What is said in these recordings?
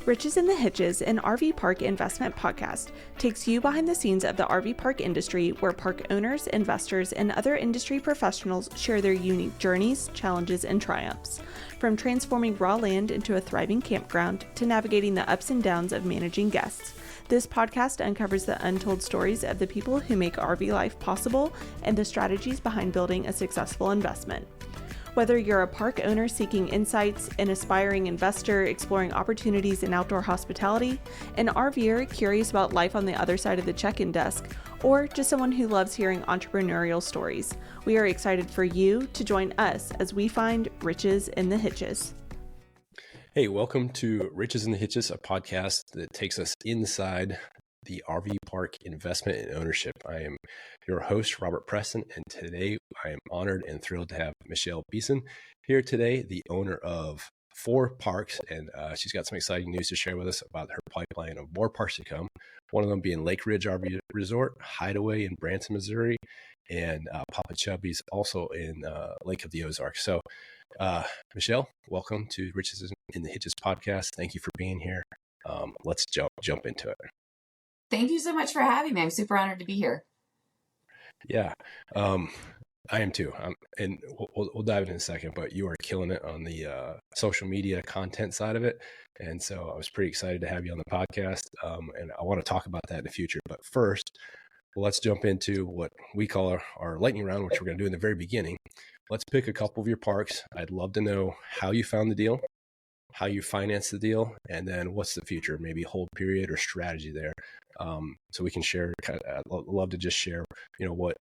Riches in the Hitches, an RV park investment podcast, takes you behind the scenes of the RV park industry, where park owners, investors, and other industry professionals share their unique journeys, challenges, and triumphs. From transforming raw land into a thriving campground to navigating the ups and downs of managing guests, this podcast uncovers the untold stories of the people who make RV life possible and the strategies behind building a successful investment. Whether you're a park owner seeking insights, an aspiring investor exploring opportunities in outdoor hospitality, an RVer curious about life on the other side of the check-in desk, or just someone who loves hearing entrepreneurial stories, we are excited for you to join us as we find riches in the hitches. Hey, welcome to Riches in the Hitches, a podcast that takes us inside the RV park investment and ownership. I am your host, Robert Preston, and today I am honored and thrilled to have Mychele Bison here today, the owner of 4 parks, and she's got some exciting news to share with us about her pipeline of more parks to come. One of them being Lake Ridge RV Resort, Hideaway in Branson, Missouri, and Papa Chubby's also in Lake of the Ozarks. So, Mychele, welcome to Riches in the Hitches podcast. Thank you for being here. Let's jump into it. Thank you so much for having me. I'm super honored to be here. Yeah, I am too. And we'll dive in a second, but you are killing it on the social media content side of it. And so I was pretty excited to have you on the podcast. And I want to talk about that in the future. But first, let's jump into what we call our lightning round, which we're going to do in the very beginning. Let's pick a couple of your parks. I'd love to know how you found the deal, how you financed the deal, and then what's the future, maybe hold period or strategy there. So we can share. I'd love to just share, what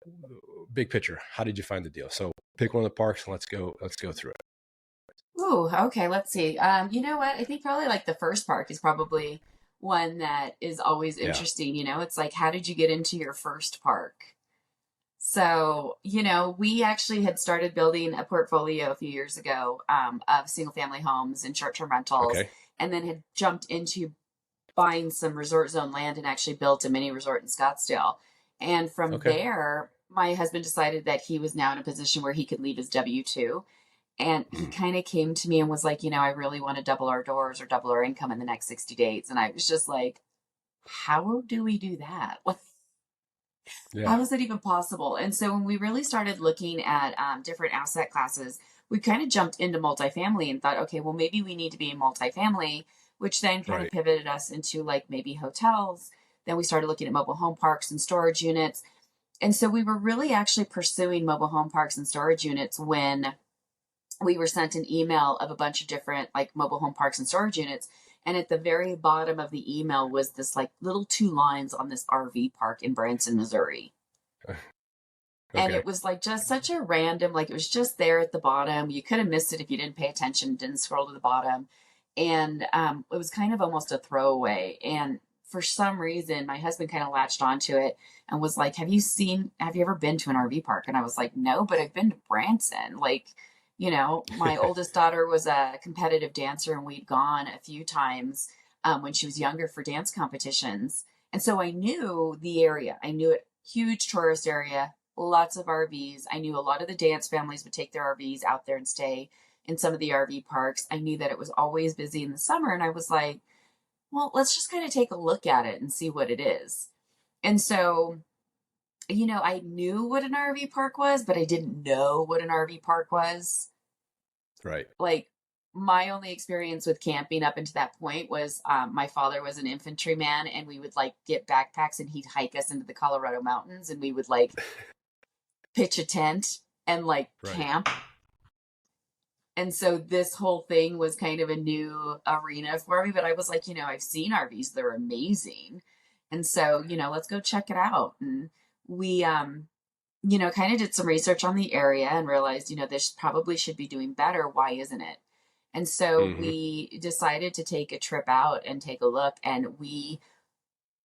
big picture. How did you find the deal? So pick one of the parks and let's go through it. Ooh, okay. Let's see. You know what? I think probably like the first park is probably one that is always interesting. It's like, how did you get into your first park? So, we actually had started building a portfolio a few years ago of single family homes and short-term rentals, and then had jumped into buying some resort zone land and actually built a mini resort in Scottsdale. And from there, my husband decided that he was now in a position where he could leave his W-2. And he kind of came to me and was like, I really want to double our doors or double our income in the next 60 days. And I was just like, how do we do that? How is that even possible? And so when we really started looking at different asset classes, we kind of jumped into multifamily and thought, okay, well, maybe we need to be in multifamily, which then kind of pivoted us into like maybe hotels. Then we started looking at mobile home parks and storage units. And so we were really actually pursuing mobile home parks and storage units when we were sent an email of a bunch of different like mobile home parks and storage units. And at the very bottom of the email was this like little 2 lines on this RV park in Branson, Missouri. And it was like just such a random, like it was just there at the bottom. You could have missed it if you didn't pay attention, didn't scroll to the bottom. And it was kind of almost a throwaway. And for some reason, my husband kind of latched onto it and was like, have you ever been to an RV park? And I was like, no, but I've been to Branson. My oldest daughter was a competitive dancer and we'd gone a few times when she was younger for dance competitions. And so I knew the area. I knew it, huge tourist area, lots of RVs. I knew a lot of the dance families would take their RVs out there and stay in some of the RV parks. I knew that it was always busy in the summer. And I was like, well, let's just kind of take a look at it and see what it is. And so, I knew what an RV park was, but I didn't know what an RV park was. Right. Like my only experience with camping up until that point was my father was an infantryman and we would like get backpacks and he'd hike us into the Colorado mountains and we would like pitch a tent and like camp. And so this whole thing was kind of a new arena for me, but I was like, I've seen RVs, they're amazing. And so, let's go check it out. And we, kind of did some research on the area and realized, this probably should be doing better. Why isn't it? And so we decided to take a trip out and take a look, and we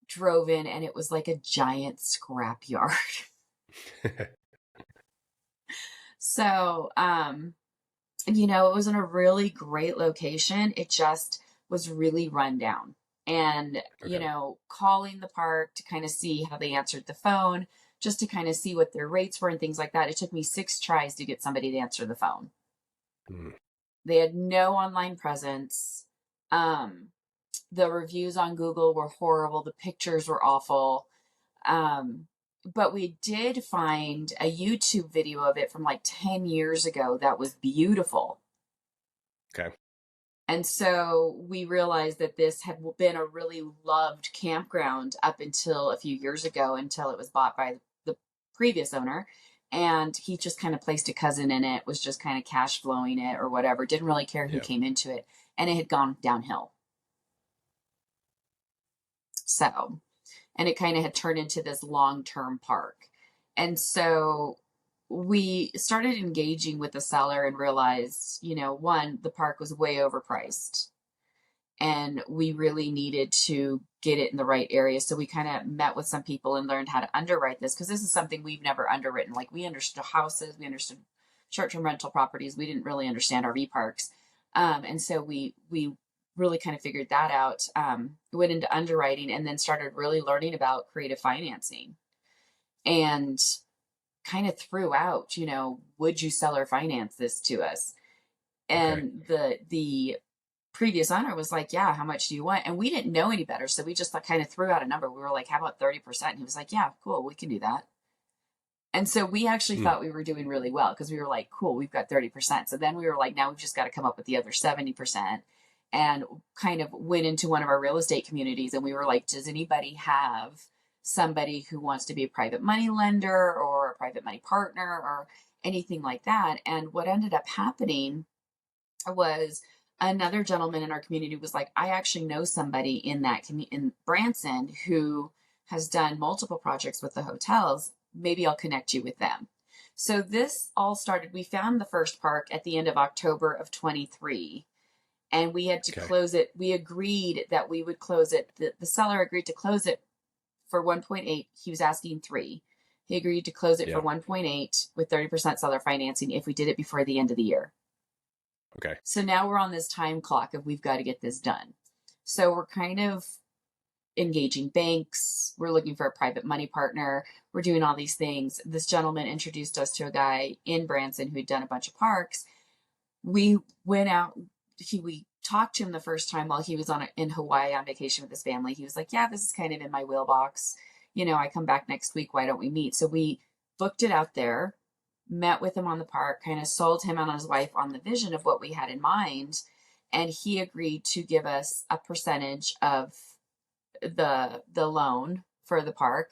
drove in and it was like a giant scrap yard. So, it was in a really great location. It just was really run down. And, calling the park to kind of see how they answered the phone, just to kind of see what their rates were and things like that. It took me 6 tries to get somebody to answer the phone. They had no online presence. The reviews on Google were horrible. The pictures were awful. But we did find a YouTube video of it from like 10 years ago that was beautiful. Okay. And so we realized that this had been a really loved campground up until a few years ago, until it was bought by the previous owner. And he just kind of placed a cousin in it, was just kind of cash flowing it or whatever, didn't really care who came into it. And it had gone downhill. So, and it kind of had turned into this long-term park. And so we started engaging with the seller and realized, one, the park was way overpriced and we really needed to get it in the right area. So we kind of met with some people and learned how to underwrite this, because this is something we've never underwritten. Like, we understood houses, we understood short-term rental properties. We didn't really understand RV parks. And so we really kind of figured that out, went into underwriting, and then started really learning about creative financing, and kind of threw out, would you seller finance this to us? And the previous owner was like, yeah, how much do you want? And we didn't know any better. So we just kind of threw out a number. We were like, how about 30%? And he was like, yeah, cool, we can do that. And so we actually thought we were doing really well, because we were like, cool, we've got 30%. So then we were like, now we've just got to come up with the other 70%, and kind of went into one of our real estate communities. And we were like, does anybody have somebody who wants to be a private money lender or a private money partner or anything like that? And what ended up happening was another gentleman in our community was like, I actually know somebody in Branson who has done multiple projects with the hotels. Maybe I'll connect you with them. So this all started, we found the first park at the end of October of 23, and we had to close it. We agreed that we would close it. The seller agreed to close it for 1.8. He was asking 3. He agreed to close it for 1.8 with 30% seller financing if we did it before the end of the year. Okay. So now we're on this time clock of, we've got to get this done. So we're kind of engaging banks. We're looking for a private money partner. We're doing all these things. This gentleman introduced us to a guy in Branson who'd done a bunch of parks. We went out. We talked to him the first time while he was in Hawaii on vacation with his family. He was like, yeah, this is kind of in my wheelbox. I come back next week. Why don't we meet? So we booked it out there, met with him on the park, kind of sold him and his wife on the vision of what we had in mind. And he agreed to give us a percentage of the loan for the park.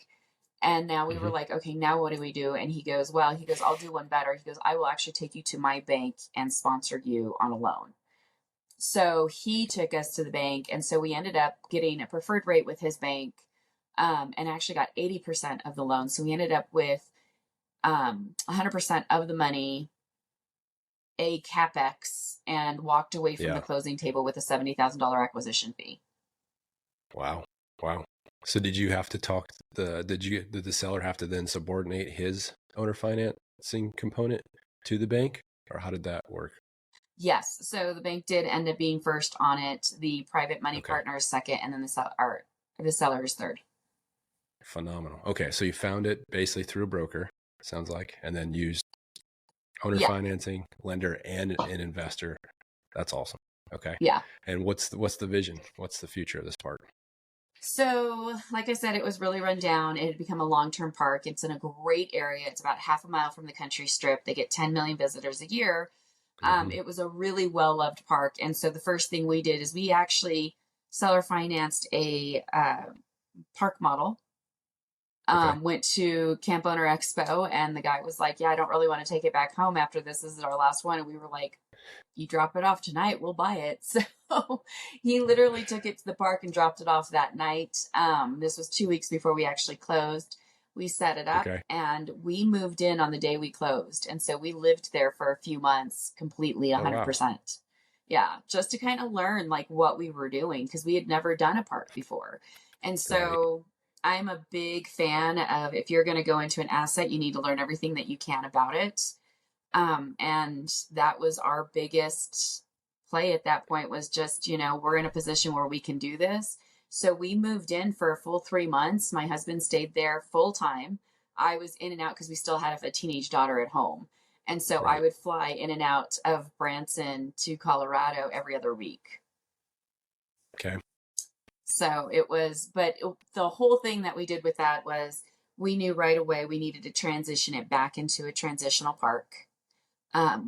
And now we were like, okay, now what do we do? And he goes, I'll do one better. He goes, I will actually take you to my bank and sponsor you on a loan. So he took us to the bank. And so we ended up getting a preferred rate with his bank, and actually got 80% of the loan. So we ended up with 100% of the money, a CapEx, and walked away from the closing table with a $70,000 acquisition fee. Wow. So did you have to did the seller have to then subordinate his owner financing component to the bank, or how did that work? Yes. So the bank did end up being first on it. The private money partner is second, and then the seller is third. Phenomenal. Okay. So you found it basically through a broker, sounds like, and then used owner financing, lender, and an investor. That's awesome. Okay. Yeah. And what's the vision? What's the future of this park? So, like I said, it was really run down. It had become a long-term park. It's in a great area. It's about half a mile from the country strip. They get 10 million visitors a year. It was a really well-loved park. And so the first thing we did is we actually seller financed a park model. Went to Camp Owner Expo, and the guy was like, yeah, I don't really want to take it back home after this. This is our last one. And we were like, you drop it off tonight, we'll buy it. So he literally took it to the park and dropped it off that night. This was 2 weeks before we actually closed. We set it up and we moved in on the day we closed. And so we lived there for a few months completely 100%. Wow. Yeah. Just to kind of learn like what we were doing, because we had never done a park before. And so I'm a big fan of, if you're going to go into an asset, you need to learn everything that you can about it. And that was our biggest play at that point, was just, we're in a position where we can do this. So we moved in for a full 3 months. My husband stayed there full time. I was in and out because we still had a teenage daughter at home. And so I would fly in and out of Branson to Colorado every other week. Okay. So it was, but the whole thing that we did with that was we knew right away we needed to transition it back into a transitional park.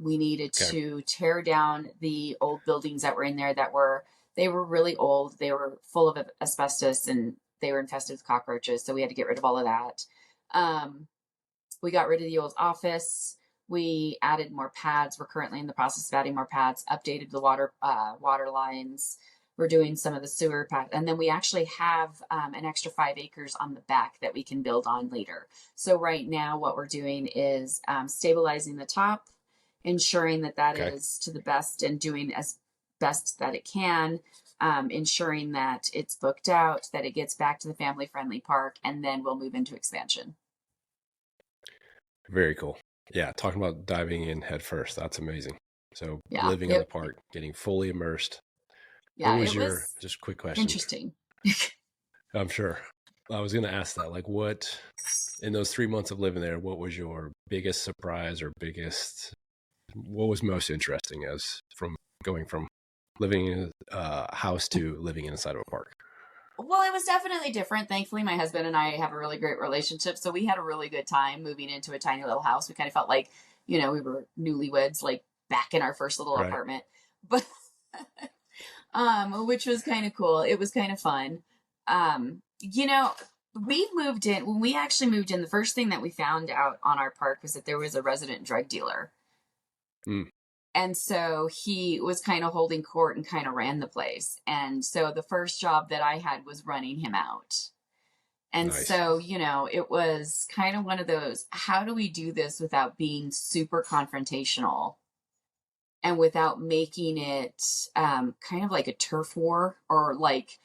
We needed Okay. to tear down the old buildings that were in there they were really old. They were full of asbestos and they were infested with cockroaches. So we had to get rid of all of that. We got rid of the old office. We added more pads. We're currently in the process of adding more pads, updated the water lines. We're doing some of the sewer pads. And then we actually have an extra 5 acres on the back that we can build on later. So right now what we're doing is stabilizing the top, ensuring that Okay. is to the best and doing as best that it can, ensuring that it's booked out, that it gets back to the family friendly park, and then we'll move into expansion. Very cool. Yeah. Talking about diving in head first. That's amazing. So Yeah. living in the park, getting fully immersed. Yeah. What was It your, was just quick question? interesting. I'm sure. I was going to ask that. Like, what, in those 3 months of living there, what was your biggest surprise or what was most interesting as from going from living in a house to living inside of a park? Well, it was definitely different. Thankfully, my husband and I have a really great relationship. So we had a really good time moving into a tiny little house. We kind of felt like, we were newlyweds, like back in our first little Right. apartment. But which was kind of cool. It was kind of fun. We moved in when we actually moved in, the first thing that we found out on our park was that there was a resident drug dealer. Mm. And so he was kind of holding court and kind of ran the place. And so the first job that I had was running him out. And Nice. so, it was kind of one of those, how do we do this without being super confrontational and without making it kind of like a turf war or like,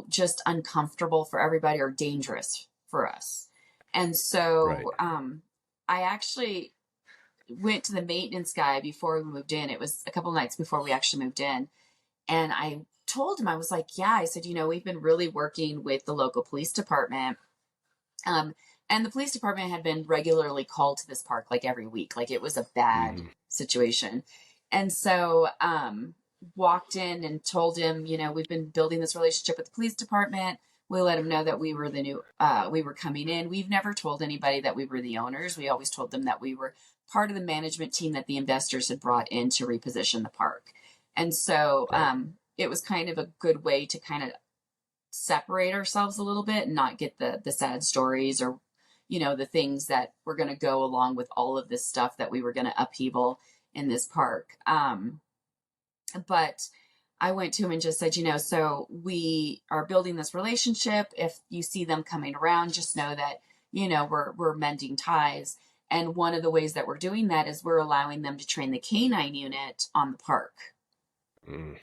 just uncomfortable for everybody or dangerous for us. And so Right. I actually went to the maintenance guy before we moved in. It was a couple nights before we actually moved in. And I told him, I was like, yeah, I said, we've been really working with the local police department. And the police department had been regularly called to this park like every week. Like it was a bad situation. And so walked in and told him, we've been building this relationship with the police department. We let him know that we were we were coming in. We've never told anybody that we were the owners. We always told them that we were part of the management team that the investors had brought in to reposition the park. And so it was kind of a good way to kind of separate ourselves a little bit and not get the sad stories or, the things that were going to go along with all of this stuff that we were going to upheaval in this park. But I went to him and just said, so we are building this relationship. If you see them coming around, just know that, we're mending ties. And one of the ways that we're doing that is we're allowing them to train the canine unit on the park. Mm.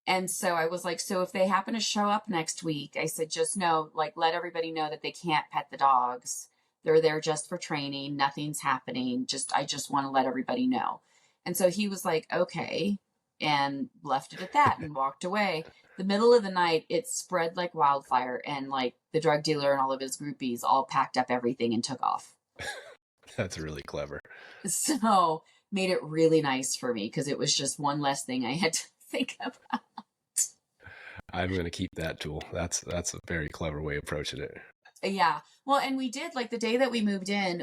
And so I was like, so if they happen to show up next week, I said, just know, like, let everybody know that they can't pet the dogs. They're there just for training. Nothing's happening. I just want to let everybody know. And so he was like, okay, and left it at that and walked away. The middle of the night, it spread like wildfire. And like the drug dealer and all of his groupies all packed up everything and took off. That's really clever. So made it really nice for me because it was just one less thing I had to think about. I'm going to keep that tool. That's a very clever way of approaching it. Yeah. Well, and we did, like the day that we moved in,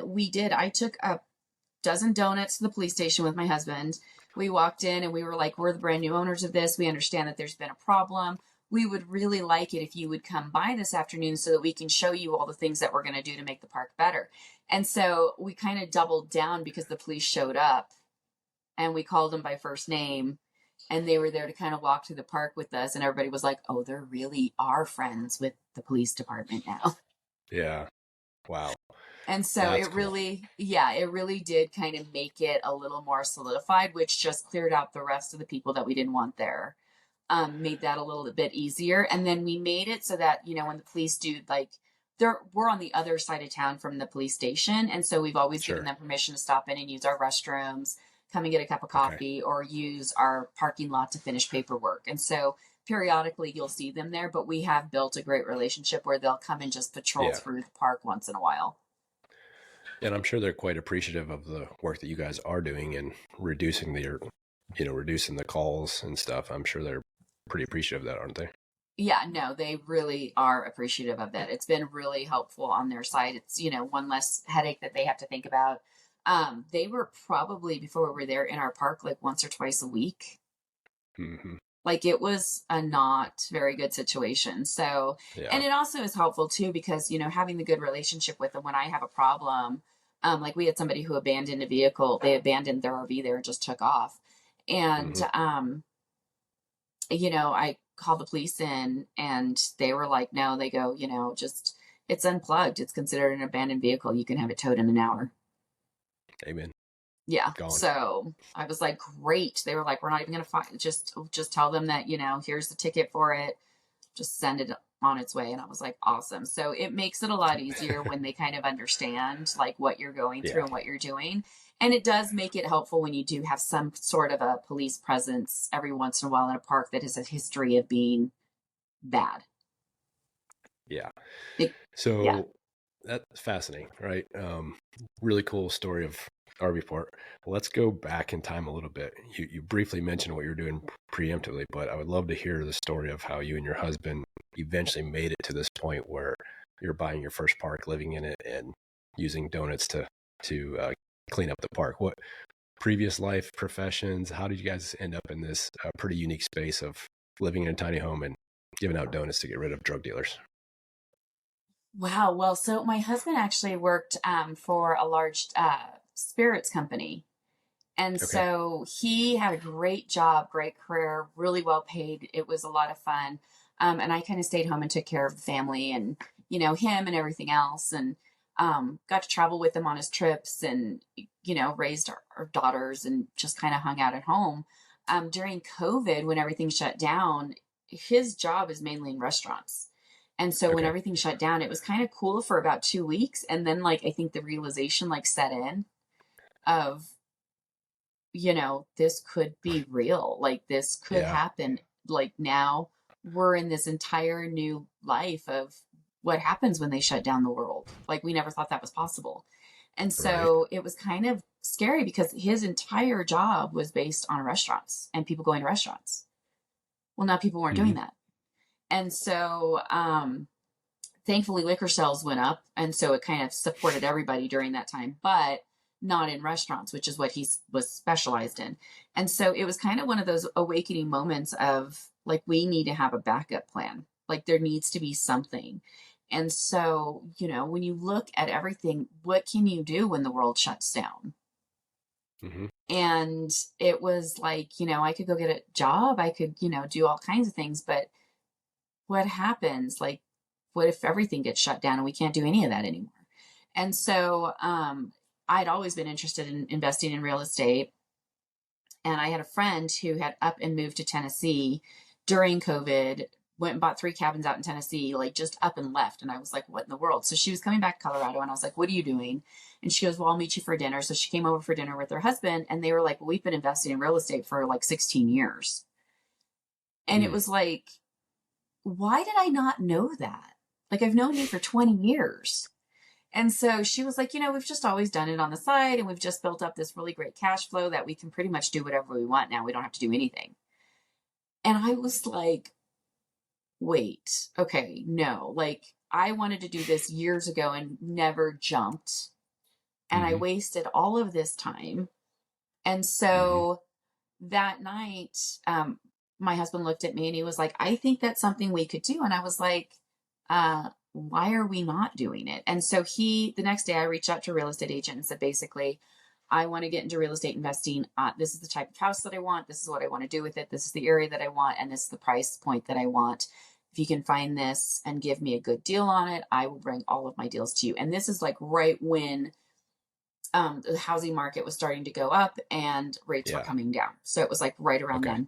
I took a dozen donuts to the police station with my husband. We walked in and we were like, we're the brand new owners of this. We understand that there's been a problem. We would really like it if you would come by this afternoon so that we can show you all the things that we're going to do to make the park better. And so we kind of doubled down because the police showed up and we called them by first name. And they were there to kind of walk through the park with us. And everybody was like, oh, they really are friends with the police department now. Yeah. Wow. And so That's it really did kind of make it a little more solidified, which just cleared out the rest of the people that we didn't want there. Made that a little bit easier. And then we made it so that, when the police do, like, we're on the other side of town from the police station. And so we've always given them permission to stop in and use our restrooms, come and get a cup of coffee, or use our parking lot to finish paperwork. And so periodically you'll see them there, but we have built a great relationship where they'll come and just patrol through the park once in a while. And I'm sure they're quite appreciative of the work that you guys are doing and reducing the calls and stuff. I'm sure they're pretty appreciative of that, aren't they? Yeah, no, they really are appreciative of that. It's been really helpful on their side. It's, one less headache that they have to think about. They were probably, before we were there, in our park like once or twice a week. Hmm. Like it was a not very good situation. So, and Yeah. it also is helpful too, because, having the good relationship with them when I have a problem, like we had somebody who abandoned a vehicle, they abandoned their RV there and just took off. And, Hmm. I called the police in and they were like, no, they go, just, it's unplugged. It's considered an abandoned vehicle. You can have it towed in an hour. Amen. Yeah. Gone. So I was like, great. They were like, we're not even going to find, just tell them that, here's the ticket for it. Just send it on its way. And I was like, awesome. So it makes it a lot easier when they kind of understand like what you're going through Yeah. and what you're doing. And it does make it helpful when you do have some sort of a police presence every once in a while in a park that has a history of being bad. Yeah. It, yeah. So that's fascinating, right? Really cool story of RV Park. Let's go back in time a little bit. You briefly mentioned what you're doing preemptively, but I would love to hear the story of how you and your husband eventually made it to this point where you're buying your first park, living in it, and using donuts to clean up the park. What previous life professions? How did you guys end up in this pretty unique space of living in a tiny home and giving out donuts to get rid of drug dealers? Wow. Well, so my husband actually worked for a large spirits company. And Okay. so he had a great job, great career, really well paid. It was a lot of fun. And I kind of stayed home and took care of the family and, him and everything else. And got to travel with him on his trips and, raised our daughters and just kind of hung out at home. During COVID, when everything shut down, his job is mainly in restaurants. And so when Okay. everything shut down, it was kind of cool for about 2 weeks. And then, like, I think the realization, like, set in of, this could be real. Like, this could Yeah. happen. Like, now we're in this entire new life of what happens when they shut down the world. Like, we never thought that was possible. And Right. so it was kind of scary because his entire job was based on restaurants and people going to restaurants. Well, now people weren't Hmm. doing that. And so, thankfully liquor sales went up and so it kind of supported everybody during that time, but not in restaurants, which is what he was specialized in. And so it was kind of one of those awakening moments of like, we need to have a backup plan, like there needs to be something. And so, when you look at everything, what can you do when the world shuts down? Hmm. And it was like, I could go get a job, I could, do all kinds of things, but what happens? Like, what if everything gets shut down and we can't do any of that anymore? And so I'd always been interested in investing in real estate. And I had a friend who had up and moved to Tennessee during COVID, went and bought 3 cabins out in Tennessee, like just up and left. And I was like, what in the world? So she was coming back to Colorado and I was like, what are you doing? And she goes, well, I'll meet you for dinner. So she came over for dinner with her husband and they were like, well, we've been investing in real estate for like 16 years. And it Mm. was like, why did I not know that? Like, I've known you for 20 years. And so she was like, we've just always done it on the side and we've just built up this really great cash flow that we can pretty much do whatever we want now. We don't have to do anything. And I was like, wait, okay, no. Like, I wanted to do this years ago and never jumped. And I Hmm. wasted all of this time. And Hmm. so that night, my husband looked at me and he was like, I think that's something we could do. And I was like, why are we not doing it? And so the next day I reached out to a real estate agent and said, basically, I want to get into real estate investing. This is the type of house that I want. This is what I want to do with it. This is the area that I want. And this is the price point that I want. If you can find this and give me a good deal on it, I will bring all of my deals to you. And this is like right when the housing market was starting to go up and rates were Yeah. coming down. So it was like right around Okay. then.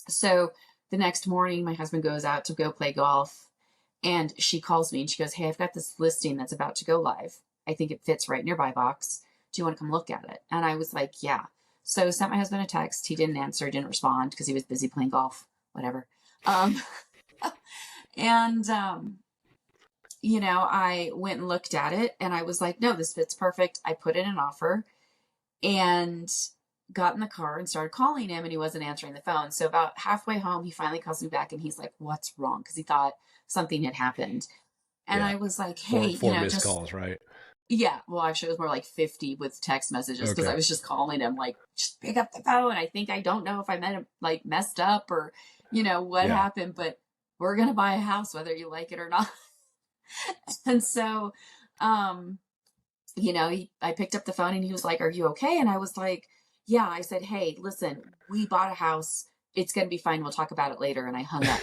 So the next morning, my husband goes out to go play golf and she calls me and she goes, hey, I've got this listing that's about to go live. I think it fits right in your buy box. Do you want to come look at it? And I was like, yeah. So I sent my husband a text. He didn't answer, didn't respond because he was busy playing golf, whatever. Um, and, I went and looked at it and I was like, no, this fits perfect. I put in an offer and got in the car and started calling him, and he wasn't answering the phone. So about halfway home, he finally calls me back and he's like, "What's wrong?" Because he thought something had happened. And Yeah. I was like, "Hey, Four missed calls, right? yeah, well, actually, it was more like 50 with text messages because Okay. I was just calling him, like, just pick up the phone. I don't know if I messed up or, what Yeah. happened, but we're going to buy a house whether you like it or not." And so, um, I picked up the phone and he was like, "Are you okay?" And I was like, "Yeah." I said, "Hey, listen, we bought a house. It's going to be fine. We'll talk about it later." And I hung up.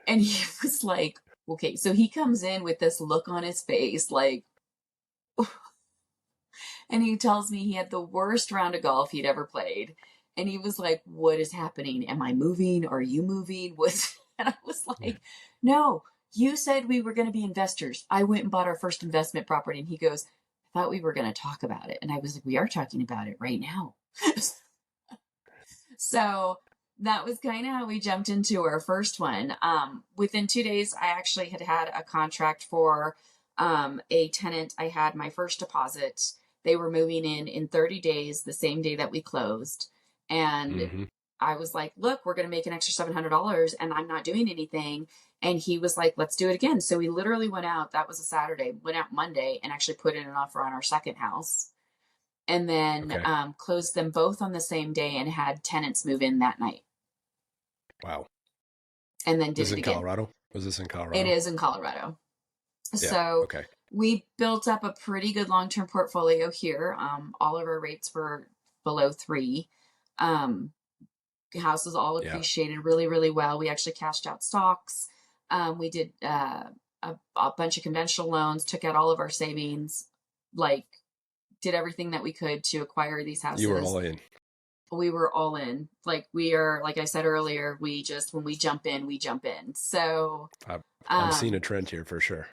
And he was like, "Okay." So he comes in with this look on his face, like, and he tells me he had the worst round of golf he'd ever played. And he was like, "What is happening? Am I moving? Are you moving?" And I was like, "No, you said we were going to be investors. I went and bought our first investment property." And he goes, "I thought we were going to talk about it." And I was like, "We are talking about it right now." So that was kind of how we jumped into our first one. Within 2 days, I actually had a contract for a tenant. I had my first deposit. They were moving in 30 days, the same day that we closed. And hmm I was like, "Look, we're going to make an extra $700 and I'm not doing anything." And he was like, "Let's do it again." So we literally went out. That was a Saturday, went out Monday and actually put in an offer on our second house, and then Okay. closed them both on the same day and had tenants move in that night, Wow. and then did This is it in again. Colorado? Was this in It Colorado? is in Colorado. Yeah. So Okay. we built up a pretty good long-term portfolio here. All of our rates were below 3. Um, Houses all Yeah. appreciated really, really well. We actually cashed out stocks. We did a bunch of conventional loans, took out all of our savings, like did everything that we could to acquire these You were houses. all in. We were all in. Like we are, like I said earlier, we just, when we jump in, we jump in. So, I'm seeing a um, trend here for sure.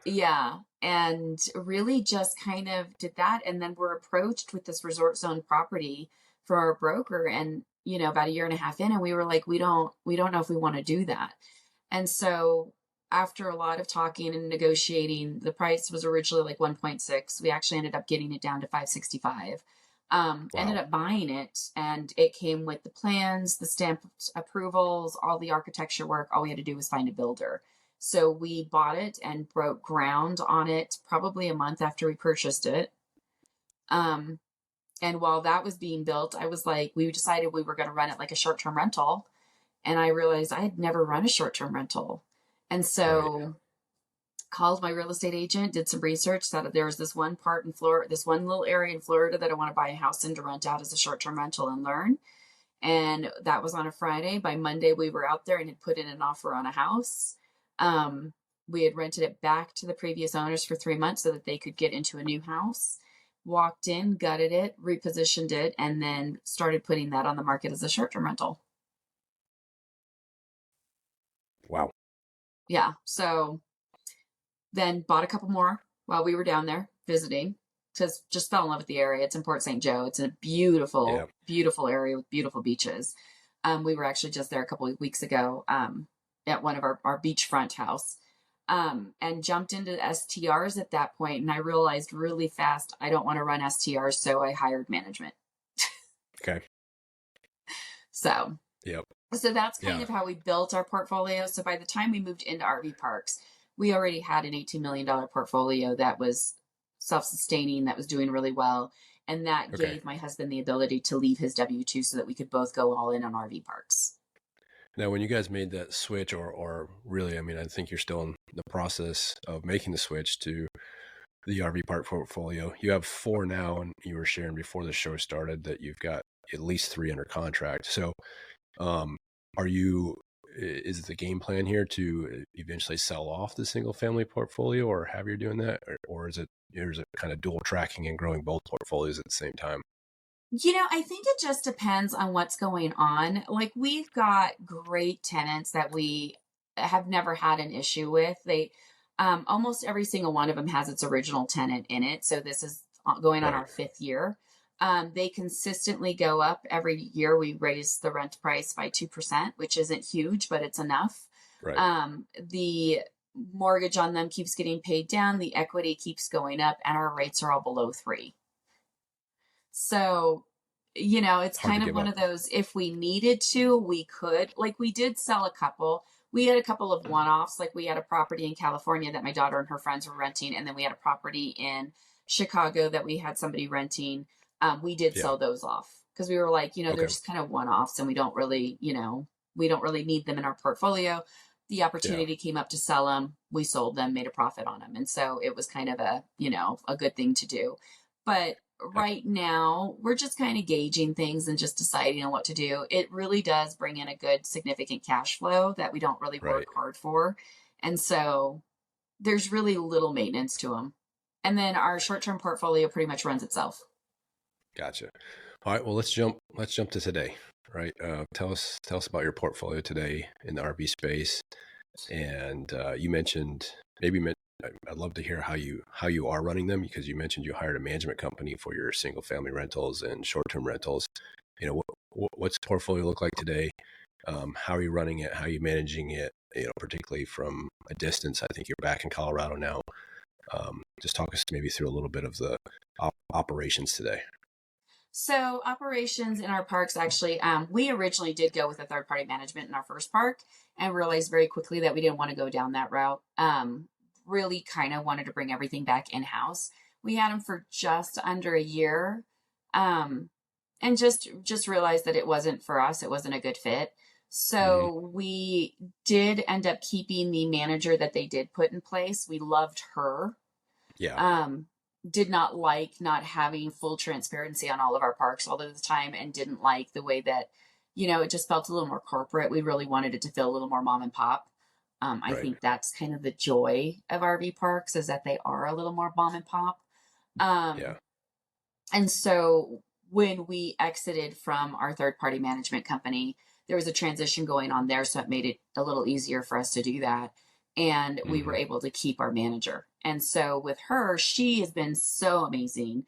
yeah, and really just kind of did that. And then we're approached with this resort zone property for our broker. And, about a year and a half in, and we were like, we don't know if we want to do that. And so after a lot of talking and negotiating, the price was originally like 1.6. We actually ended up getting it down to 565. Ended Wow. up buying it, and it came with the plans, the stamped approvals, all the architecture work. All we had to do was find a builder. So we bought it and broke ground on it probably a month after we purchased it. Um, and while that was being built, I was like, we decided we were going to run it like a short term rental. And I realized I had never run a short term rental. And Right. so called my real estate agent, did some research, that there was this one part in Florida, this one little area in Florida that I want to buy a house in to rent out as a short term rental and learn. And that was on a Friday. By Monday, we were out there and had put in an offer on a house. Um, we had rented it back to the previous owners for 3 months so that they could get into a new house. Walked in, gutted it, repositioned it, and then started putting that on the market as a short term rental. Wow. Yeah. So then bought a couple more while we were down there visiting, because just fell in love with the area. It's in Port St. Joe. It's a Yeah. beautiful, beautiful area with beautiful beaches. We were actually just there a couple of weeks ago, at one of our beachfront house, and jumped into STRs at that point. And I realized really fast I don't want to run STRs, so I hired management. Okay. So Yep. So that's kind Yeah. of how we built our portfolio. So by the time we moved into RV parks, we already had an $18 million portfolio that was self sustaining, that was doing really well. And that Okay. gave my husband the ability to leave his W 2 so that we could both go all in on RV parks. Now, when you guys made that switch, or really, I mean, I think you're still in the process of making the switch to the RV park portfolio. You have 4 now, and you were sharing before the show started that you've got at least 3 under contract. So, um, is the game plan here to eventually sell off the single family portfolio, or have you doing that? Or is it kind of dual tracking and growing both portfolios at the same time? I think it just depends on what's going on. Like, we've got great tenants that we have never had an issue with. Almost every single one of them has its original tenant in it. So this is going on Right. our 5th year. They consistently go up every year. We raise the rent price by 2%, which isn't huge, but it's enough. Right. The mortgage on them keeps getting paid down. The equity keeps going up, and our rates are all below 3. So, it's Hard to kind of give one up. of those, if we needed to, we could. Like, we did sell a couple. We had a couple of one-offs. Like, we had a property in California that my daughter and her friends were renting, and then we had a property in Chicago that we had somebody renting. We did Yeah. sell those off because we were like, they're Okay. just kind of one-offs, and we don't really need them in our portfolio. The Yeah. opportunity came up to sell them. We sold them, made a profit on them, and so it was kind of a good thing to do. But Yeah. right now, we're just kind of gauging things and just deciding on what to do. It really does bring in a good, significant cash flow that we don't really work Right. hard for. And so there's really little maintenance to them. And then our short-term portfolio pretty much runs itself. Gotcha. All right. Well, let's jump to today. Right. Tell us about your portfolio today in the RV space. And you mentioned I'd love to hear how you are running them, because you mentioned you hired a management company for your single family rentals and short term rentals. What's the portfolio look like today? How are you running it? How are you managing it? Particularly from a distance. I think you're back in Colorado now. Just talk us maybe through a little bit of the operations today. So operations in our parks, actually, we originally did go with a third party management in our first park and realized very quickly that we didn't want to go down that route. Really kind of wanted to bring everything back in house. We had them for just under a year, and just realized that it wasn't for us. It wasn't a good fit. Mm-hmm. So we did end up keeping the manager that they did put in place. We loved her. Yeah. um, did not like not having full transparency on all of our parks all of the time, and didn't like the way that, it just felt a little more corporate. We really wanted it to feel a little more mom and pop. I Right. think that's kind of the joy of RV parks, is that they are a little more mom and pop. Yeah. And so when we exited from our third party management company, there was a transition going on there. So it made it a little easier for us to do that. And we Mm-hmm. were able to keep our manager. And so with her, she has been so amazing.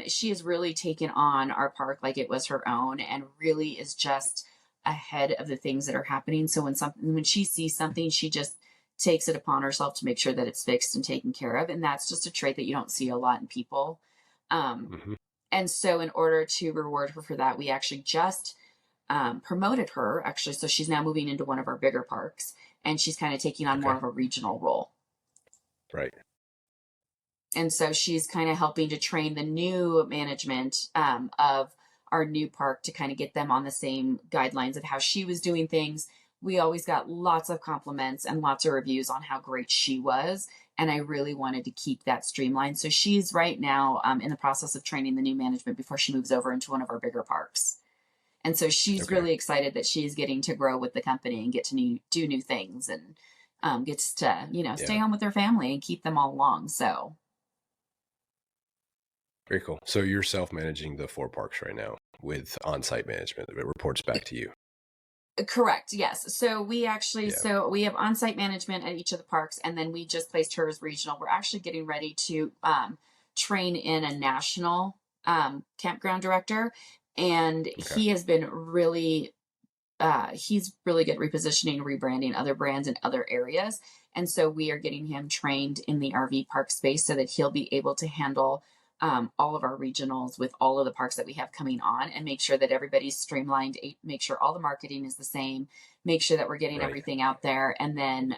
She has really taken on our park like it was her own, and really is just ahead of the things that are happening. So when she sees something, she just takes it upon herself to make sure that it's fixed and taken care of. And that's just a trait that you don't see a lot in people. Um, Mm-hmm. and so, in order to reward her for that, we actually just promoted her, actually. So, she's now moving into one of our bigger parks, and she's kind of taking on more Okay. of a regional role. Right. And so, she's kind of helping to train the new management of our new park to kind of get them on the same guidelines of how she was doing things. We always got lots of compliments and lots of reviews on how great she was. And I really wanted to keep that streamlined. So she's right now in the process of training the new management before she moves over into one of our bigger parks. And so she's Okay. really excited that she's getting to grow with the company and get to do new things, and gets to, stay Yeah. home with her family and keep them all along. So Very cool. So you're self-managing the 4 parks right now with on-site management. It reports back to you. correct. Yes. So we actually, Yeah. so we have on-site management at each of the parks, and then we just placed her as regional. We're actually getting ready to train in a national campground director, and Okay. he's really good at repositioning, rebranding other brands in other areas. And so we are getting him trained in the RV park space so that he'll be able to handle all of our regionals with all of the parks that we have coming on, and make sure that everybody's streamlined, make sure all the marketing is the same, make sure that we're getting Right. everything out there. And then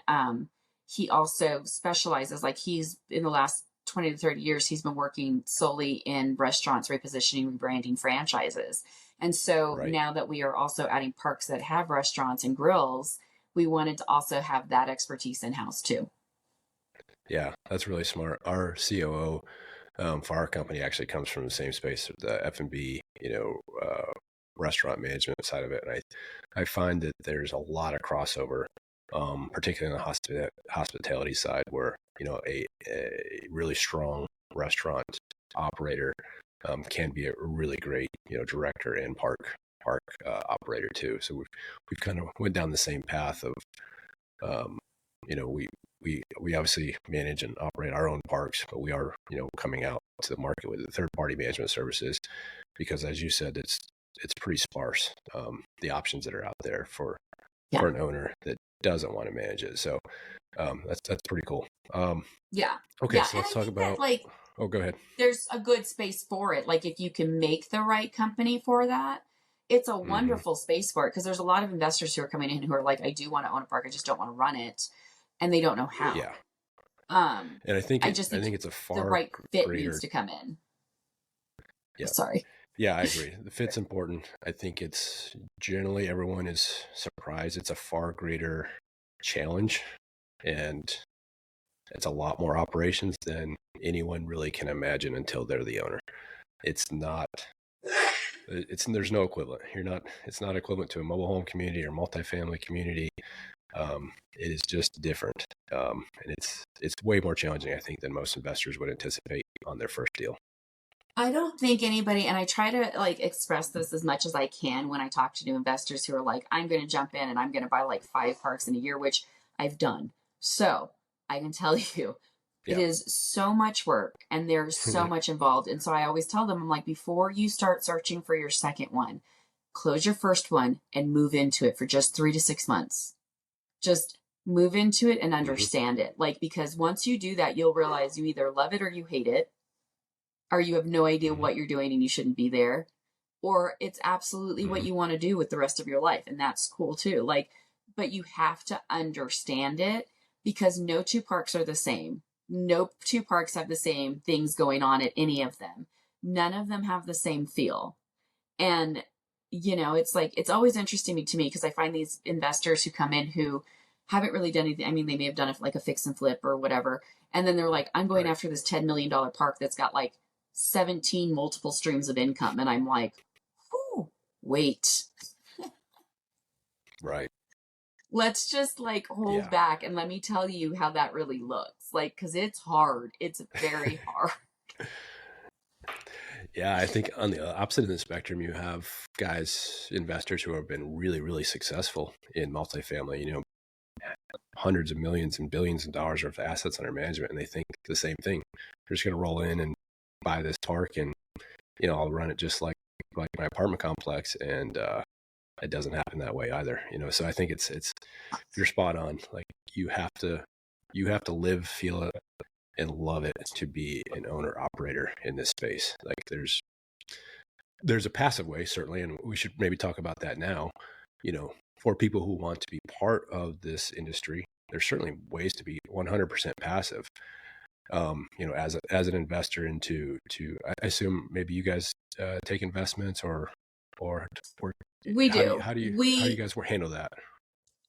he also specializes, like, he's in the last 20 to 30 years, he's been working solely in restaurants, repositioning, rebranding franchises. And so Right. now that we are also adding parks that have restaurants and grills, we wanted to also have that expertise in house too. Yeah, that's really smart. Our COO for our company actually comes from the same space, the F&B, restaurant management side of it. And I find that there's a lot of crossover, particularly on the hospitality side, where, a really strong restaurant operator can be a really great, director and park operator too. So we've kind of went down the same path of, um, we obviously manage and operate our own parks, but we are, coming out to the market with third party management services, because as you said, it's pretty sparse, the options that are out there for Yeah. an owner that doesn't want to manage it. So that's pretty cool. Yeah. Okay, Yeah. so And let's I talk think that, about. like, Oh, go ahead. There's a good space for it. Like if you can make the right company for that, it's a wonderful space for it. Because there's a lot of investors who are coming in who are like, I do want to own a park, I just don't want to run it, and they don't know how. Yeah. And I just think it's a the far right fit greater. needs to come in. Yeah. Sorry. Yeah, I agree. The fit's important. I think it's generally everyone is surprised. It's a far greater challenge, and it's a lot more operations than anyone really can imagine until they're the owner. It's not. There's no equivalent. It's not equivalent to a mobile home community or multifamily community. It is just different, and it's way more challenging, I think, than most investors would anticipate on their first deal. I don't think anybody, and I try to like express this as much as I can when I talk to new investors who are like, I'm going to jump in and I'm going to buy like 5 parks in a year, which I've done. So I can tell you, it is so much work and there's so much involved. And so I always tell them, I'm like, before you start searching for your second one, close your first one and move into it for just 3 to 6 months. Just move into it and understand it. Like, because once you do that, you'll realize you either love it or you hate it, or you have no idea what you're doing and you shouldn't be there, or it's absolutely what you want to do with the rest of your life. And that's cool too. Like, but you have to understand it, because no 2 parks are the same. No 2 parks have the same things going on at any of them. None of them have the same feel. And, you know, it's like, it's always interesting to me because I find these investors who come in who haven't really done anything. I mean, they may have done it like a fix and flip or whatever. And then they're like, I'm going after this $10 million park that's got like 17 multiple streams of income. And I'm like, whew, wait. Right. Let's just like hold back and let me tell you how that really looks. Like, because it's hard. It's very hard. Yeah, I think on the opposite of the spectrum, you have investors who have been really, really successful in multifamily, you know, hundreds of millions and billions of dollars worth of assets under management. And they think the same thing. They're just going to roll in and buy this park and, you know, I'll run it just like my apartment complex. And it doesn't happen that way either, you know? So I think it's you're spot on. Like you have to live, feel it, and love it to be an owner operator in this space. Like there's a passive way, certainly, and we should maybe talk about that now. You know, for people who want to be part of this industry, there's certainly ways to be 100% passive. You know, as an investor into, I assume maybe you guys take investments or we do. How do you guys handle that?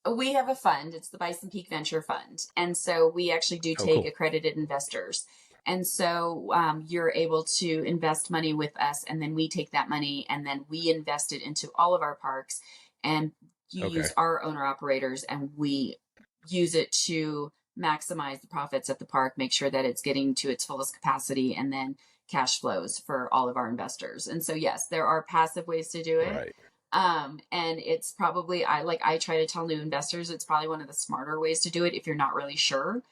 We have a fund. It's the Bison Peak Venture Fund. And so we actually do take accredited investors. And so you're able to invest money with us, and then we take that money and then we invest it into all of our parks, and you use our owner operators, and we use it to maximize the profits at the park, make sure that it's getting to its fullest capacity, and then cash flows for all of our investors. And so, yes, there are passive ways to do it. Right. And it's probably, I try to tell new investors, it's probably one of the smarter ways to do it if you're not really sure.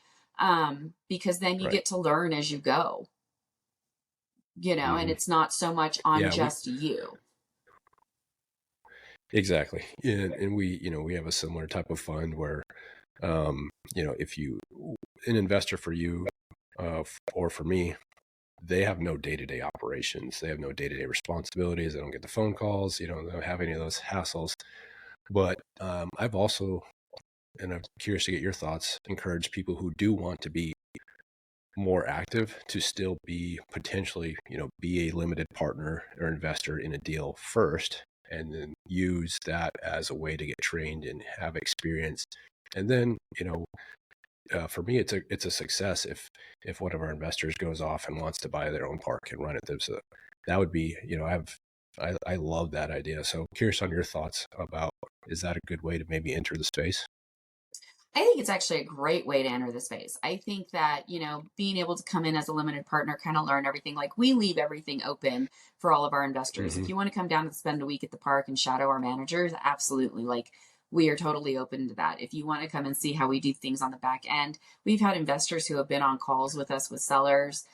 Because then you get to learn as you go, you know, and it's not so much on just you. Exactly. And we, you know, we have a similar type of fund where, you know, if an investor for you, or for me, they have no day-to-day operations. They have no day-to-day responsibilities. They don't get the phone calls. You know, they don't have any of those hassles. But I've also, and I'm curious to get your thoughts, encouraged people who do want to be more active to still be potentially, you know, be a limited partner or investor in a deal first, and then use that as a way to get trained and have experience. And then, you know, for me, it's a success if one of our investors goes off and wants to buy their own park and run it. That would be, you know, I love that idea. So curious on your thoughts about, is that a good way to maybe enter the space? I think it's actually a great way to enter the space. I think that, you know, being able to come in as a limited partner, kind of learn everything. Like we leave everything open for all of our investors. If you want to come down and spend a week at the park and shadow our managers, absolutely. Like we are totally open to that. If you want to come and see how we do things on the back end, we've had investors who have been on calls with us with sellers.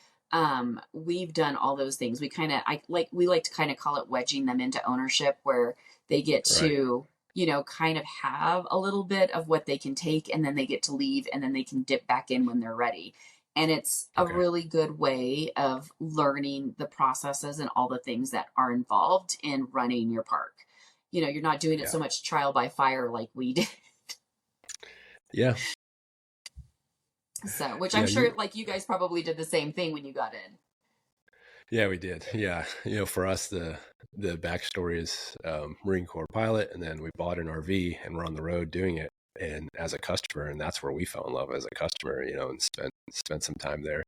We've done all those things. We like to kind of call it wedging them into ownership, where they get to, you know, kind of have a little bit of what they can take, and then they get to leave, and then they can dip back in when they're ready. And it's a Okay. really good way of learning the processes and all the things that are involved in running your park. You're not doing it Yeah. so much trial by fire like we did. Yeah. So, which I'm Yeah. sure like you guys probably did the same thing when you got in. Yeah, we did. Yeah. For us, the backstory is Marine Corps pilot, and then we bought an RV and we're on the road doing it. And as a customer, and that's where we fell in love as a customer, and spent some time there.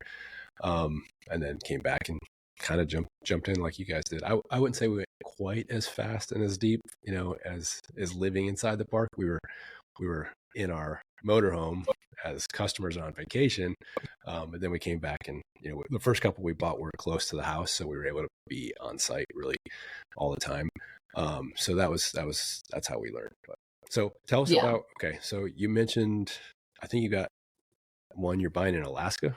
And then came back and kind of jumped in like you guys did. I wouldn't say we went quite as fast and as deep, as living inside the park. We were in our motorhome as customers on vacation, and then we came back and the first couple we bought were close to the house, so we were able to be on site really all the time. So that's how we learned. So tell us Yeah. about. Okay, so you mentioned, I think you got one you're buying in Alaska.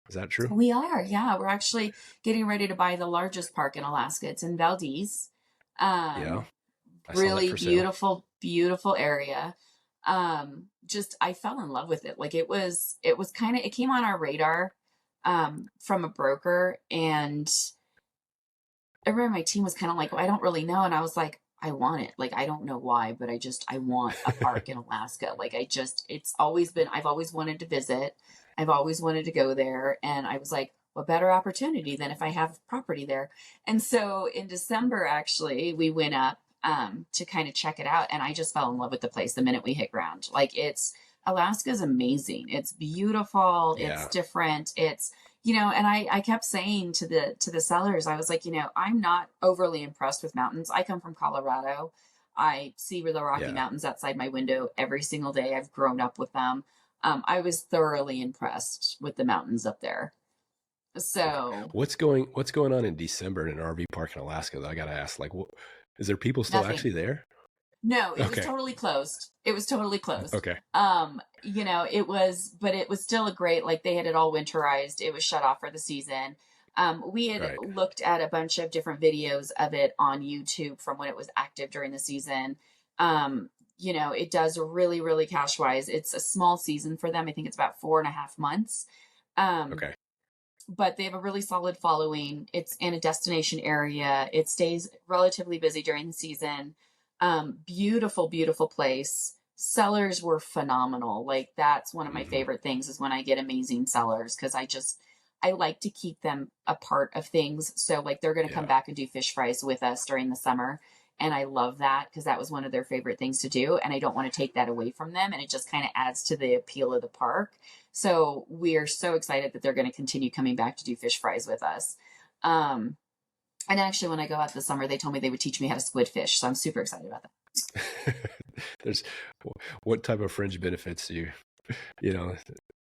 Is that true? We are. Yeah. We're actually getting ready to buy the largest park in Alaska. It's in Valdez. Yeah, Um, I saw that Really for sale. beautiful, beautiful area. Just I fell in love with it. Like it was kind of, it came on our radar from a broker, and everyone on my team was kind of like, well, I don't really know. And I was like, I want it. Like, I don't know why, but I want a park in Alaska. Like, it's always been, I've always wanted to visit. I've always wanted to go there. And I was like, what better opportunity than if I have property there? And so in December, actually, we went up to kind of check it out. And I just fell in love with the place the minute we hit ground. Like, Alaska's amazing. It's beautiful. It's Yeah, different. And I kept saying to the sellers, I was like, I'm not overly impressed with mountains. I come from Colorado. I see the Rocky yeah. Mountains outside my window every single day. I've grown up with them. I was thoroughly impressed with the mountains up there. Okay. So What's going on in December in an RV park in Alaska? I gotta ask. Like, is there people still nothing. actually there? No, it was Okay. totally closed. It was totally closed. Okay. But it was still a great, like they had it all winterized. It was shut off for the season. We had Right. looked at a bunch of different videos of it on YouTube from when it was active during the season. It does really, really cash wise. It's a small season for them. I think it's about 4.5 months. Um, Okay. but they have a really solid following. It's in a destination area. It stays relatively busy during the season. Beautiful, beautiful place. Sellers were phenomenal. Like that's one of my Hmm. favorite things is when I get amazing sellers because I like to keep them a part of things. So like they're going to come Yeah. back and do fish fries with us during the summer. And I love that because that was one of their favorite things to do. And I don't want to take that away from them. And it just kind of adds to the appeal of the park. So we're so excited that they're going to continue coming back to do fish fries with us. Um, and actually, when I go out this summer, they told me they would teach me how to squid fish. So I'm super excited about that. There's what type of fringe benefits do you know,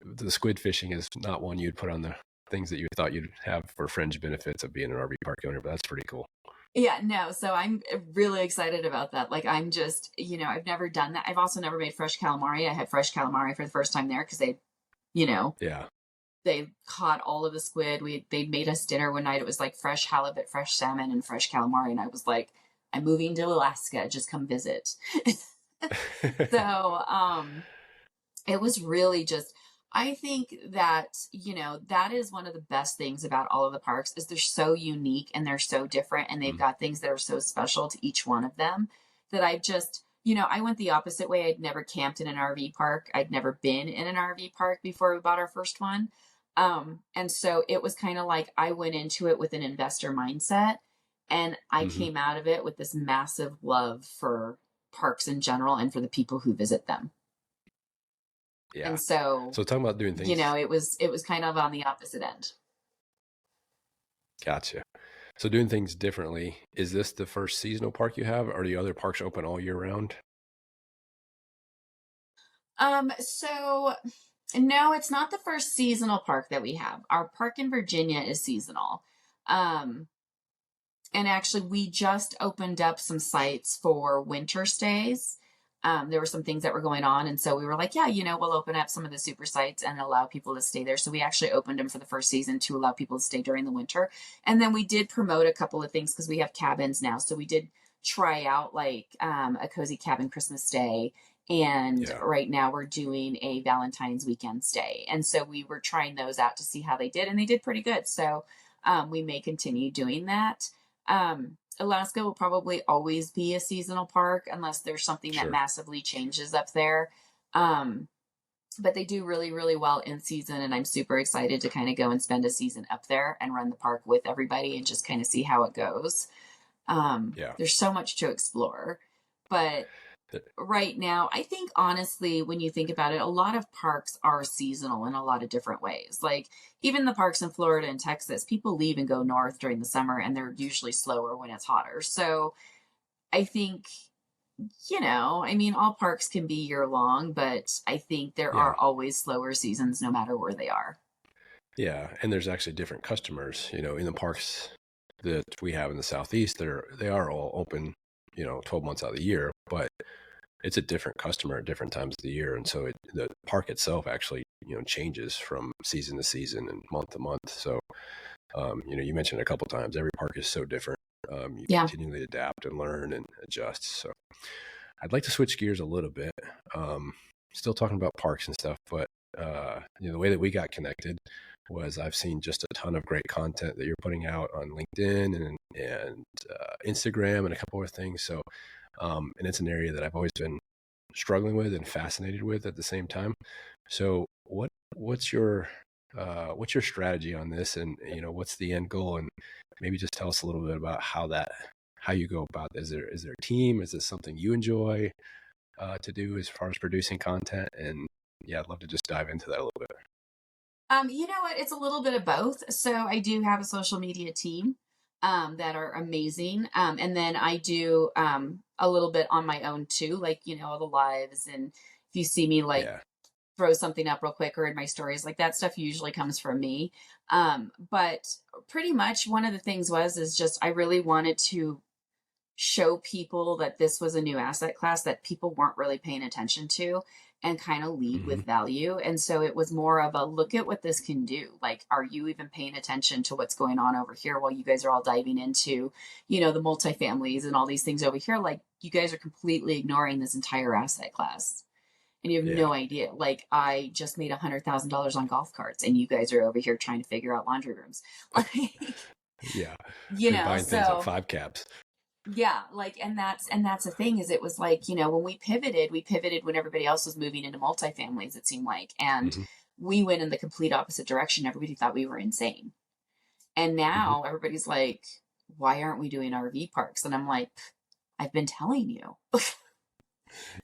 the squid fishing is not one you'd put on the things that you thought you'd have for fringe benefits of being an RV park owner, but that's pretty cool. Yeah, no. So I'm really excited about that. Like, I'm just, I've never done that. I've also never made fresh calamari. I had fresh calamari for the first time there because you know, Yeah. they caught all of the squid. They made us dinner one night. It was like fresh halibut, fresh salmon, and fresh calamari. And I was like, I'm moving to Alaska. Just come visit. So, it was really just, I think that, that is one of the best things about all of the parks is they're so unique and they're so different and they've Mm. got things that are so special to each one of them that I just, I went the opposite way. I'd never camped in an RV park. I'd never been in an RV park before we bought our first one. And so it was kind of like I went into it with an investor mindset and I Hmm. came out of it with this massive love for parks in general and for the people who visit them. Yeah. And so So talking about doing things, it was kind of on the opposite end. gotcha. So doing things differently, is this the first seasonal park you have? Or are the other parks open all year round? So no, it's not the first seasonal park that we have. Our park in Virginia is seasonal. Um, and actually we just opened up some sites for winter stays. There were some things that were going on. And so we were like, yeah, we'll open up some of the super sites and allow people to stay there. So we actually opened them for the first season to allow people to stay during the winter. And then we did promote a couple of things because we have cabins now. So we did try out like a cozy cabin Christmas stay And Yeah. right now we're doing a Valentine's weekend stay. And so we were trying those out to see how they did, and they did pretty good. So we may continue doing that. Alaska will probably always be a seasonal park unless there's something that Sure. massively changes up there. Um, but they do really, really well in season. And I'm super excited to kind of go and spend a season up there and run the park with everybody and just kind of see how it goes. Yeah. There's so much to explore. But right now, I think honestly, when you think about it, a lot of parks are seasonal in a lot of different ways. Like even the parks in Florida and Texas, people leave and go north during the summer, and they're usually slower when it's hotter. So I think, I mean, all parks can be year long, but I think there Yeah. are always slower seasons no matter where they are. Yeah. And there's actually different customers, in the parks that we have in the Southeast. They are all open, 12 months out of the year, but it's a different customer at different times of the year. And so the park itself actually, changes from season to season and month to month. So, you mentioned a couple times, every park is so different. You Yeah. continually adapt and learn and adjust. So I'd like to switch gears a little bit. Still talking about parks and stuff, but the way that we got connected was I've seen just a ton of great content that you're putting out on LinkedIn and Instagram and a couple of things. So, and it's an area that I've always been struggling with and fascinated with at the same time. So, what's your strategy on this, and what's the end goal, and maybe just tell us a little bit about how you go about this. Is there a team? Is this something you enjoy to do as far as producing content? And yeah, I'd love to just dive into that a little bit. You know what? It's a little bit of both. So I do have a social media team that are amazing. And then I do a little bit on my own too, like, all the lives. And if you see me like Yeah. throw something up real quick or in my stories, like that stuff usually comes from me. But pretty much one of the things is just I really wanted to show people that this was a new asset class that people weren't really paying attention to and kind of lead Hmm. with value. And so it was more of a look at what this can do. Like, are you even paying attention to what's going on over here while you guys are all diving into, the multifamilies and all these things over here? Like, you guys are completely ignoring this entire asset class. And you have Yeah. no idea. Like, I just made $100,000 on golf carts, and you guys are over here trying to figure out laundry rooms. Like, Yeah. And buying things at so five caps. yeah, like, and that's the thing is it was like, when we pivoted when everybody else was moving into multifamilies, it seemed like, and Hmm. we went in the complete opposite direction. Everybody thought we were insane. And Hmm. now everybody's like, why aren't we doing RV parks? And I'm like, I've been telling you.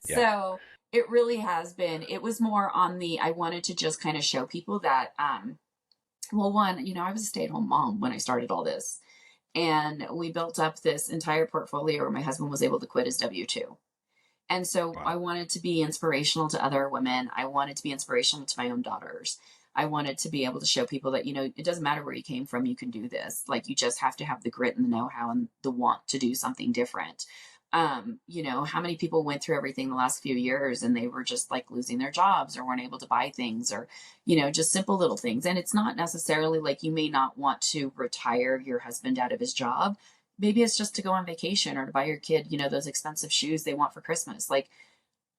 Yeah. So it really has been, it was more on I wanted to just kind of show people that, well, one, I was a stay-at-home mom when I started all this. And we built up this entire portfolio where my husband was able to quit his W 2. And so I Wow. wanted to be inspirational to other women. I wanted to be inspirational to my own daughters. I wanted to be able to show people that, it doesn't matter where you came from, you can do this. Like, you just have to have the grit and the know how and the want to do something different. How many people went through everything the last few years and they were just like losing their jobs or weren't able to buy things or, just simple little things. And it's not necessarily like you may not want to retire your husband out of his job. Maybe it's just to go on vacation or to buy your kid, those expensive shoes they want for Christmas. Like,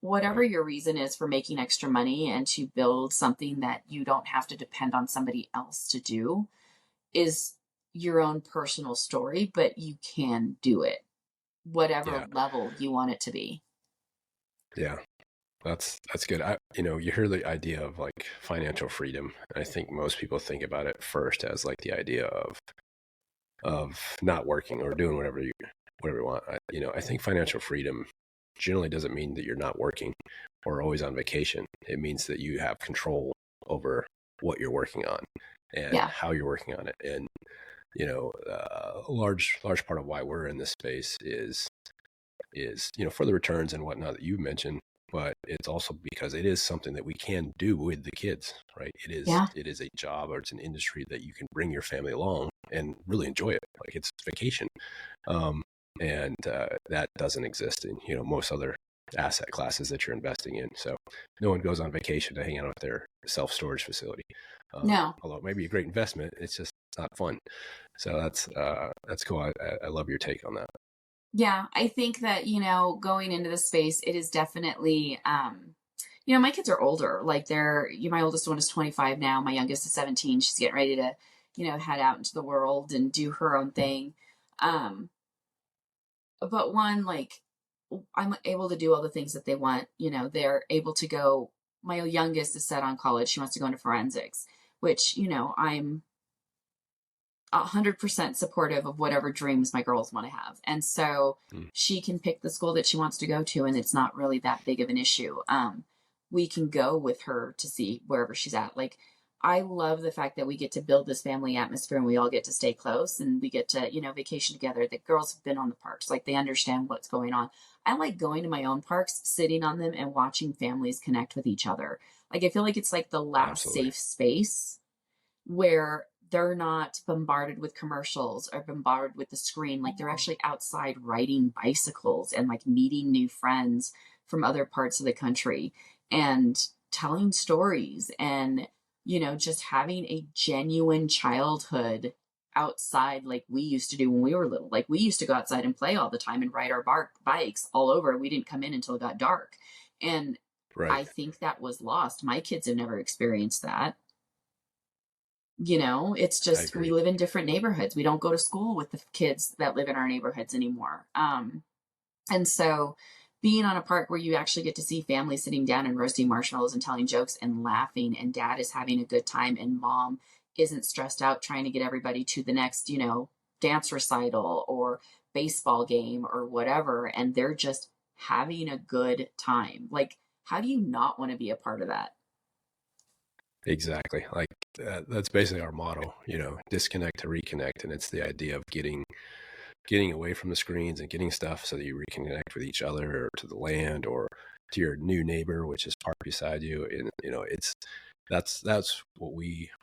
whatever Right. your reason is for making extra money and to build something that you don't have to depend on somebody else to do is your own personal story, but you can do it, whatever Yeah. level you want it to be. Yeah. That's good. You hear the idea of like financial freedom. I think most people think about it first as like the idea of not working or doing whatever you want. I think financial freedom generally doesn't mean that you're not working or always on vacation. It means that you have control over what you're working on and Yeah. how you're working on it. And a large part of why we're in this space is for the returns and whatnot that you mentioned, but it's also because it is something that we can do with the kids, right? Yeah. It is a job, or it's an industry that you can bring your family along and really enjoy it. Like, it's vacation. And that doesn't exist in, most other asset classes that you're investing in. So no one goes on vacation to hang out at their self-storage facility. No. Although it may be a great investment, it's just not fun. So that's cool. I love your take on that. Yeah, I think that, going into the space, it is definitely, my kids are older. Like my oldest one is 25 now. My youngest is 17. She's getting ready to, head out into the world and do her own thing. Um, but one, like, I'm able to do all the things that they want. They're able to go. My youngest is set on college. She wants to go into forensics, which, I'm 100% supportive of whatever dreams my girls want to have. And so Mm. she can pick the school that she wants to go to, and it's not really that big of an issue. We can go with her to see wherever she's at. Like, I love the fact that we get to build this family atmosphere and we all get to stay close and we get to, vacation together. The girls have been on the parks, like they understand what's going on. I like going to my own parks, sitting on them and watching families connect with each other. Like, I feel like it's like the last Absolutely. safe space where they're not bombarded with commercials or bombarded with the screen. Like, they're actually outside riding bicycles and like meeting new friends from other parts of the country and telling stories and, just having a genuine childhood outside like we used to do when we were little. Like, we used to go outside and play all the time and ride our bikes all over. We didn't come in until it got dark. And Right. I think that was lost. My kids have never experienced that. It's I just we agree. live in different neighborhoods. We don't go to school with the kids that live in our neighborhoods anymore. And so being on a park where you actually get to see families sitting down and roasting marshmallows and telling jokes and laughing, and dad is having a good time, and mom isn't stressed out trying to get everybody to the next, dance recital or baseball game or whatever, and they're just having a good time. Like, how do you not want to be a part of that? Exactly. Like that's basically our motto, disconnect to reconnect. And it's the idea of getting away from the screens and getting stuff so that you reconnect with each other or to the land or to your new neighbor, which is parked beside you. And, that's what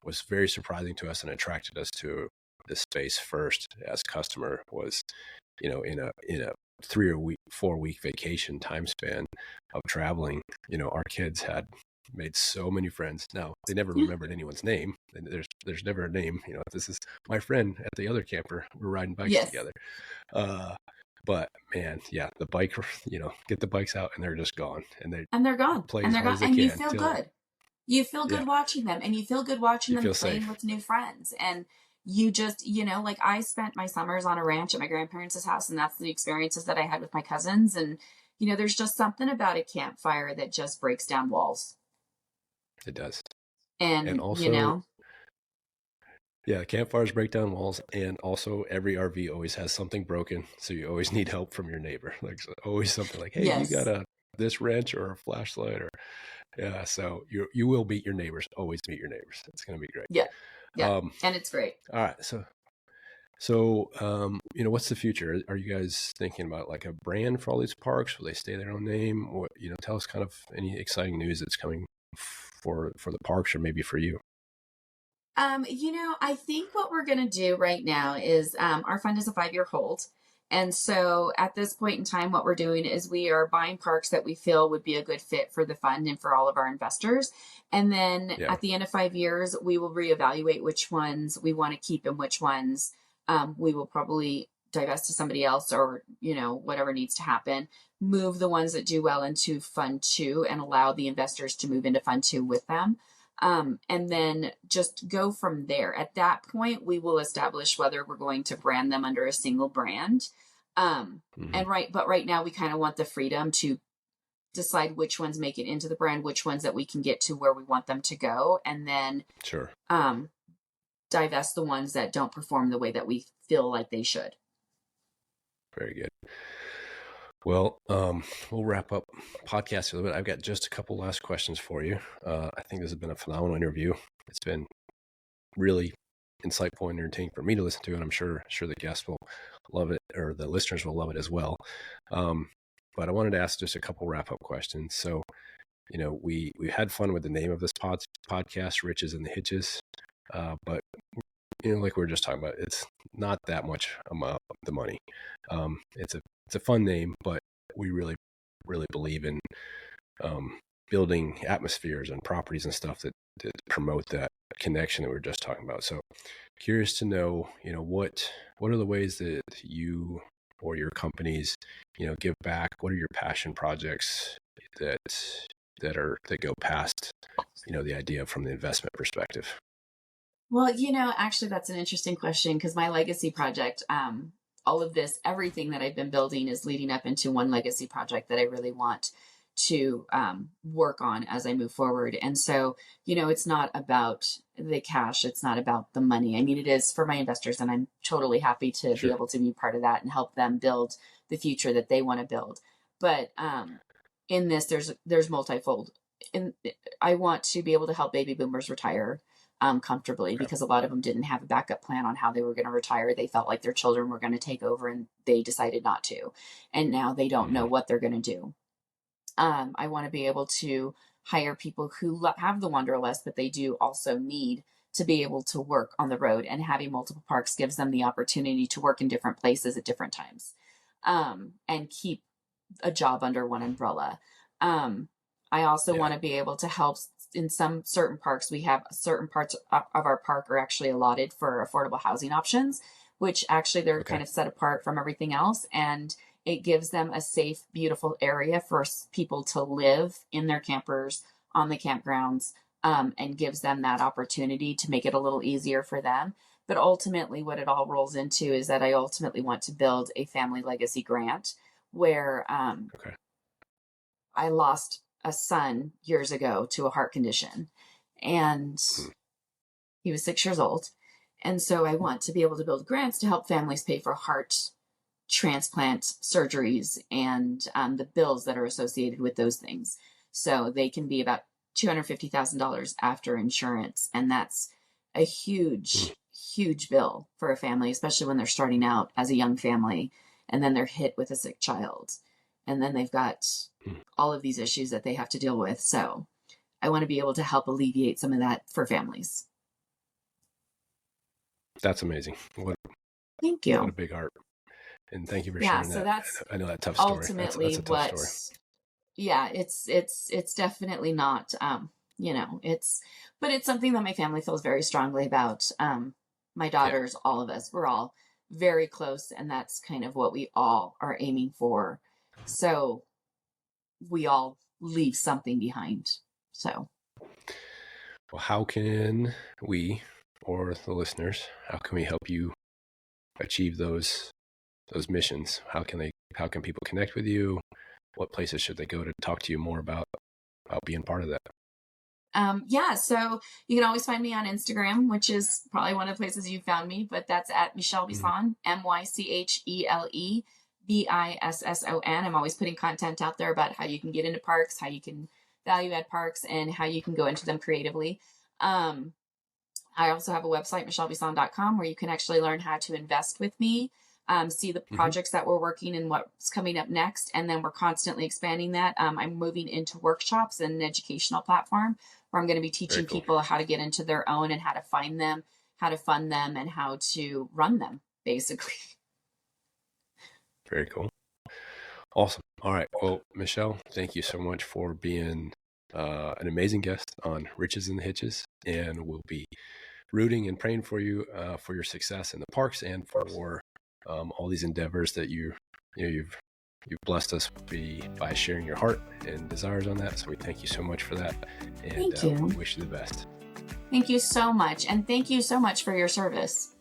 was very surprising to us and attracted us to this space first as customer was, in a 4 week vacation time span of traveling, our kids had made so many friends. Now they never Yeah. remembered anyone's name, and there's never a name. This is my friend at the other camper. We're riding bikes Yes. together. Uh, but man, yeah, the bike, get the bikes out and they're just gone, and they And they're gone. play And as they're hard gone. as they And you can feel till good. You feel yeah, good watching them, and you feel good watching you them feel playing safe. with new friends. And you just, like, I spent my summers on a ranch at my grandparents' house, and that's the experiences that I had with my cousins. And, there's just something about a campfire that just breaks down walls. It does, and And, also. Yeah, campfires break down walls, and also every RV always has something broken, so you always need help from your neighbor. Like always something like, "Hey, you got yes. this wrench or a flashlight?" Or yeah. So you will meet your neighbors. Always meet your neighbors. It's gonna be great. Yeah. Yeah. Um, And it's great. all right. So what's the future? Are you guys thinking about like a brand for all these parks? Will they stay their own name? What tell us kind of any exciting news that's coming for the parks or maybe for you. I think what we're going to do right now is our fund is a 5-year hold. And so at this point in time, what we're doing is we are buying parks that we feel would be a good fit for the fund and for all of our investors. And then Yeah. at the end of 5 years, we will reevaluate which ones we want to keep and which ones we will probably divest to somebody else, or, whatever needs to happen. Move the ones that do well into fund two and allow the investors to move into fund two with them. And then just go from there. At that point, we will establish whether we're going to brand them under a single brand. Mm-hmm. But right now we kind of want the freedom to decide which ones make it into the brand, which ones that we can get to where we want them to go, and then Sure. divest the ones that don't perform the way that we feel like they should. Very good. Well, we'll wrap up podcast a little bit. I've got just a couple last questions for you. I think this has been a phenomenal interview. It's been really insightful and entertaining for me to listen to, and I'm sure the guests will love it, or the listeners will love it as well. But I wanted to ask just a couple wrap up questions. So, we had fun with the name of this podcast, Riches and the Hitches, but like we were just talking about, it's not that much about the money. It's a fun name, but we really, really believe in building atmospheres and properties and stuff that promote that connection that we were just talking about. So curious to know, what are the ways that you or your companies, give back? What are your passion projects that go past, the idea from the investment perspective? Well, actually, that's an interesting question because my legacy project, all of this, everything that I've been building is leading up into one legacy project that I really want to work on as I move forward. And so, it's not about the cash, it's not about the money. I mean, it is for my investors, and I'm totally happy to be Sure. able to be part of that and help them build the future that they want to build. But in this, there's multifold. And I want to be able to help baby boomers retire comfortably, Okay. because a lot of them didn't have a backup plan on how they were going to retire. They felt like their children were going to take over and they decided not to. And now they don't know what they're going to do. I want to be able to hire people who have the wanderlust, but they do also need to be able to work on the road, and having multiple parks gives them the opportunity to work in different places at different times, and keep a job under one umbrella. I also want to be able to help in some certain parks. We have certain parts of our park are actually allotted for affordable housing options, which actually they're kind of set apart from everything else. And it gives them a safe, beautiful area for people to live in their campers on the campgrounds, and gives them that opportunity to make it a little easier for them. But ultimately, what it all rolls into is that I ultimately want to build a family legacy grant where I lost a son years ago to a heart condition, and he was 6 years old. And so I want to be able to build grants to help families pay for heart transplant surgeries and the bills that are associated with those things. So they can be about $250,000 after insurance. And that's a huge, huge bill for a family, especially when they're starting out as a young family and then they're hit with a sick child. And then they've got all of these issues that they have to deal with. So I want to be able to help alleviate some of that for families. That's amazing. Thank you. What a big heart. And thank you for sharing that. That's I know that tough story. Ultimately, that's a tough story. Yeah, it's definitely not, but it's something that my family feels very strongly about. My daughters, all of us, we're all very close, and that's kind of what we all are aiming for. So we all leave something behind. So, well, how can we, or the listeners, how can we help you achieve those missions? How can people connect with you? What places should they go to talk to you more about being part of that? So you can always find me on Instagram, which is probably one of the places you found me, but that's at Mychele Bisson, Mychele Bisson. I'm always putting content out there about how you can get into parks, how you can value add parks, and how you can go into them creatively. I also have a website, MycheleBisson.com, where you can actually learn how to invest with me, see the projects that we're working and what's coming up next. And then we're constantly expanding that. I'm moving into workshops and an educational platform where I'm going to be teaching people how to get into their own and how to find them, how to fund them, and how to run them, basically. Very cool. Awesome. All right. Well, Mychele, thank you so much for being an amazing guest on Riches and the Hitches. And we'll be rooting and praying for you for your success in the parks and for all these endeavors that you've blessed us by sharing your heart and desires on that. So we thank you so much for that. And Thank you. We wish you the best. Thank you so much. And thank you so much for your service.